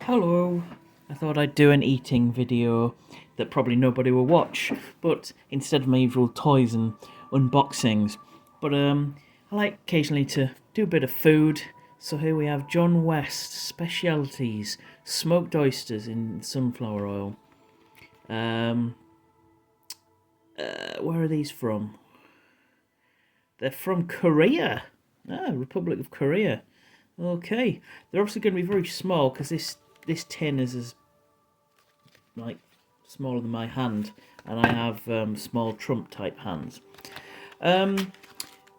Hello. I thought I'd do an eating video that probably nobody will watch, but instead of my usual toys and unboxings. But I like occasionally to do a bit of food. So here we have John West specialties, smoked oysters in sunflower oil. Where are these from? They're from Korea. Republic of Korea. Okay, they're obviously going to be very small because this tin is as like smaller than my hand, and I have small Trump type hands. I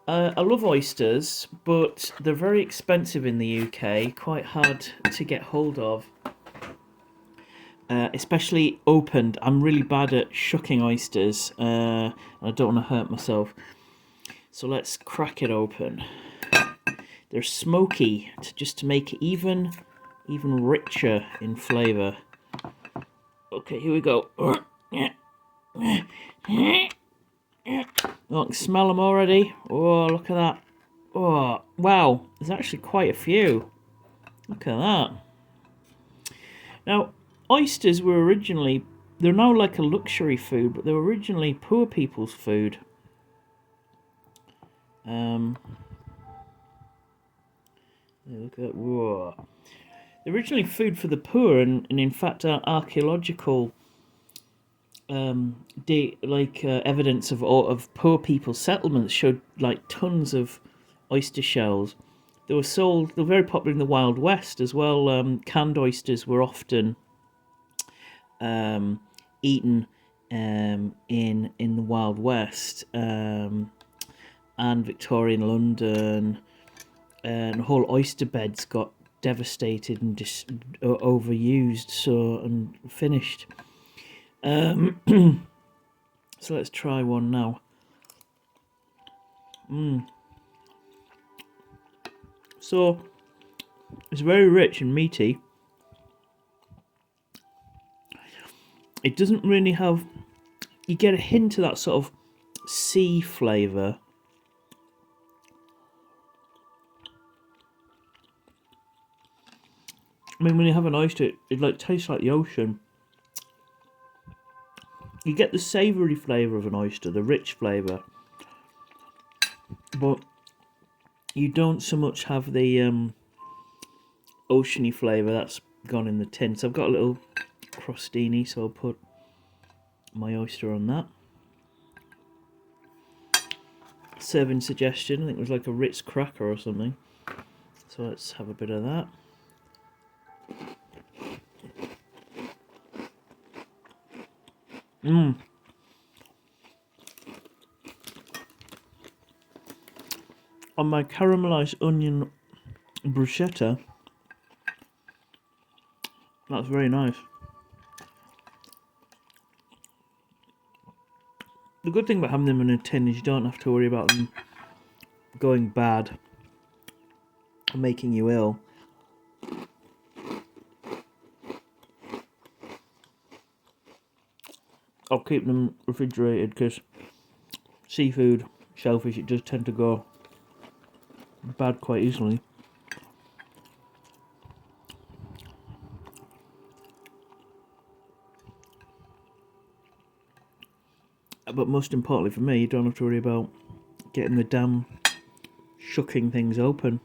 love oysters, but they're very expensive in the UK. Quite hard to get hold of, especially opened. I'm really bad at shucking oysters, and I don't want to hurt myself. So let's crack it open. They're smoky, just to make it even richer in flavour. Okay, here we go. Oh, I can smell them already. Oh, look at that. Oh, wow. There's actually quite a few. Look at that. Now, oysters were originally... They're now like a luxury food, but they were originally poor people's food. Look at... Whoa. They're originally food for the poor, and in fact, archaeological... evidence of poor people's settlements showed like tons of oyster shells. They were very popular in the Wild West as well. Canned oysters were often eaten in the Wild West and Victorian London, and the whole oyster beds got devastated and just overused, and finished. So let's try one now. So it's very rich and meaty. It doesn't really have... You get a hint of that sort of sea flavour. I mean, when you have an oyster, it like tastes like the ocean. You get the savoury flavour of an oyster, the rich flavour, but you don't so much have the oceany flavour that's gone in the tin. So I've got a little crostini, so I'll put my oyster on that. Serving suggestion, I think it was like a Ritz cracker or something. So let's have a bit of that. On my caramelised onion bruschetta, that's very nice. The good thing about having them in a tin is you don't have to worry about them going bad or making you ill. I'll keep them refrigerated because seafood, shellfish, it does tend to go bad quite easily. But most importantly for me, you don't have to worry about getting the damn shucking things open.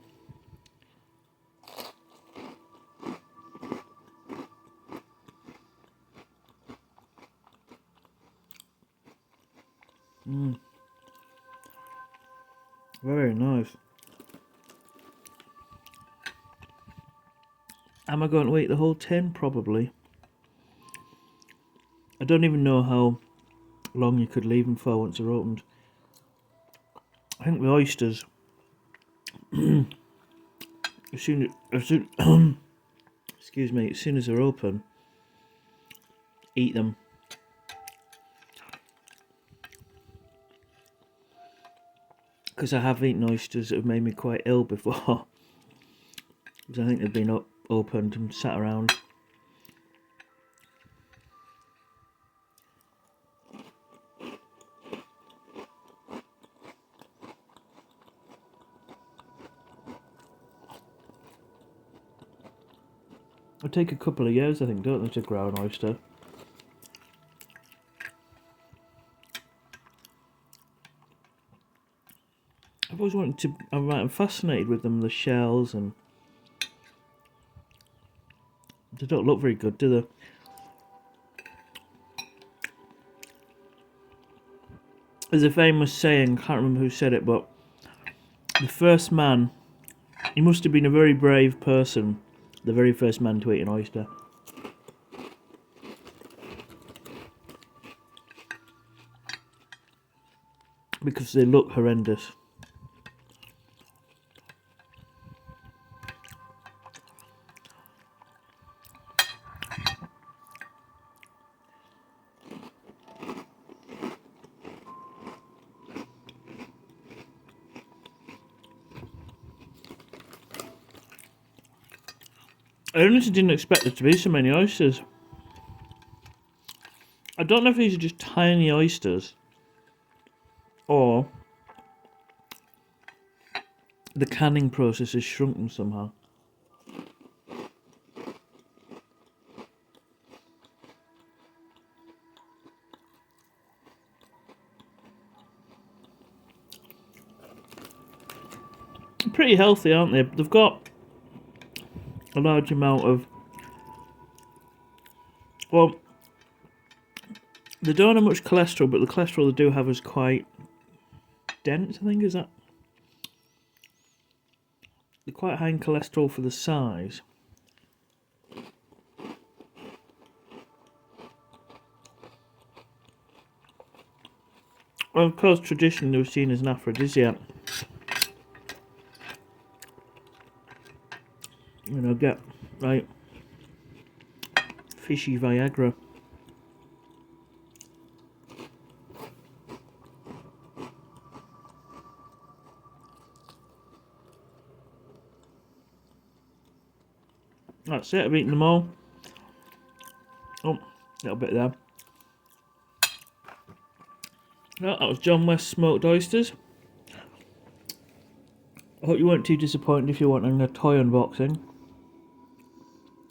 Very nice. Am I going to eat the whole tin? Probably. I don't even know how long you could leave them for once they're opened. I think the oysters, as soon as they're open, eat them. Because I have eaten oysters that have made me quite ill before. Because I think they've been opened and sat around. It'll take a couple of years, I think, don't they, to grow an oyster? I've always wanted to. I'm fascinated with them, the shells, and they don't look very good, do they? There's a famous saying, can't remember who said it, but the first man, he must have been a very brave person, the very first man to eat an oyster. Because they look horrendous. I honestly didn't expect there to be so many oysters. I don't know if these are just tiny oysters or the canning process has shrunk them somehow. Pretty healthy, aren't they? They've got a large amount of, well, they don't have much cholesterol, but the cholesterol they do have is quite dense, I think, is that? They're quite high in cholesterol for the size. Well, of course, traditionally they were seen as an aphrodisiac. You know, get, right, fishy Viagra. That's it, I've eaten them all. Oh, a little bit there. Well, that was John West smoked oysters. I hope you weren't too disappointed if you're wanting a toy unboxing.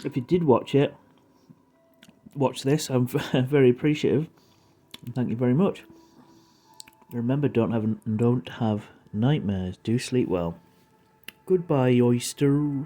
If you did watch this, I'm very appreciative. And thank you very much. Remember, don't have nightmares. Do sleep well. Goodbye, oyster.